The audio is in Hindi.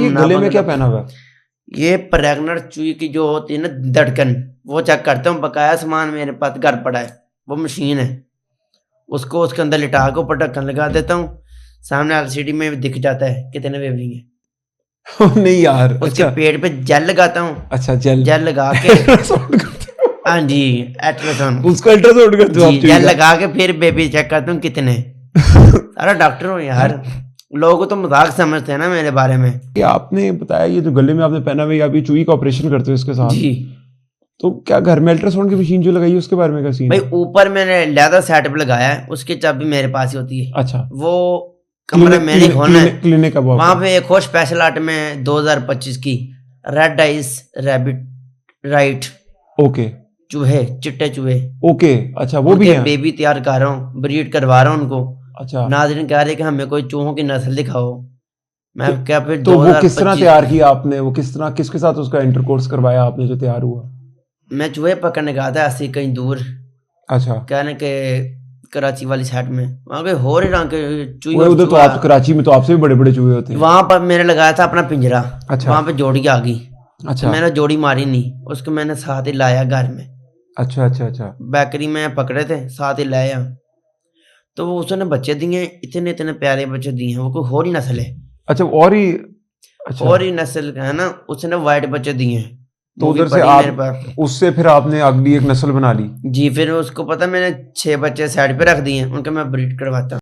ये गले में क्या पहना हुआ है? ये प्रेग्नेंट चूई की जो होती है ना धड़कन, वो चेक करता हूँ। बकाया सामान मेरे पास घर पड़ा है, वो मशीन है, उसको उसके अंदर लिटा के ऊपर ढक्कन लगा देता हूँ। सामने एलसीडी में दिख जाता है कितने वेवलिंग है। नहीं यार, उसके अच्छा पेट पे जेल लगाता हूँ। अच्छा, जेल लगा के हाँ जी, अल्ट्रासाउंड, उसको अल्ट्रासाउंड करते हो आप? जेल लगा के फिर बेबी चेक करता हूँ कितने। सारा डॉक्टर हूँ यार, लोगों को तो मजाक समझते हैं ना मेरे बारे में। ये आपने बताया ये जो गले में आपने पहना हुआ है, आप ये चूई का ऑपरेशन करते हो इसके साथ जी। तो क्या घर में अल्ट्रासाउंड की मशीन जो लगाई है उसके बारे में क्या सीन भाई है? ऊपर मैंने लेदर सेटअप लगाया है, उसकी चाबी मेरे पास ही होती है। अच्छा, वो कमरा मैंने खोलना है। क्लिनिक का वहां पे एक और स्पेशल आर्ट में 2025 की red ice rabbit right okay चूहे, चिट्टे चूहे, ओके, अच्छा वो भी है। बेबी तैयार कर रहा हूँ, ब्रीड करवा रहा हूँ उनको। अच्छा, नाज़रीन कह रहे कि हमें कोई चूहों की नस्ल दिखाओ। मैं क्या फिर तो वो किस तरह 2025 तैयार किया आपने? वो किस तरह, किसके साथ उसका इंटरकोर्स करवाया आपने जो तैयार हुआ? मैं चूहे पकड़ने गया था ऐसे कहीं दूर, अच्छा, कहने के कराची वाली साइड में, वहाँ पे हो रहे रंग के चूहे वो और उधर तो चूहा। आप कराची में तो आपसे भी बड़े बड़े चूहे होते हैं। वहां पर मैंने लगाया था अपना पिंजरा। अच्छा। वहां पे जोड़ी आ गई। अच्छा मैंने जोड़ी मारी नहीं, उसको मैंने साथ ही लाया घर में। अच्छा अच्छा अच्छा, बैकरी में पकड़े थे, साथ ही लाया। तो वो उसने बच्चे दिए, इतने इतने प्यारे बच्चे दिए हैं। वो कोई और ही नस्ल है, अच्छा और ही, अच्छा और ही नस्ल का है ना। उसने वाइट बच्चे दिए हैं। तो वो भी उधर से पड़ी मेरे आप पास। उससे फिर आपने अगली एक नस्ल बना ली? जी, फिर उसको पता मैंने 6 बच्चे साइड पे रख दिए, उनके मैं ब्रीड करवाता हूँ।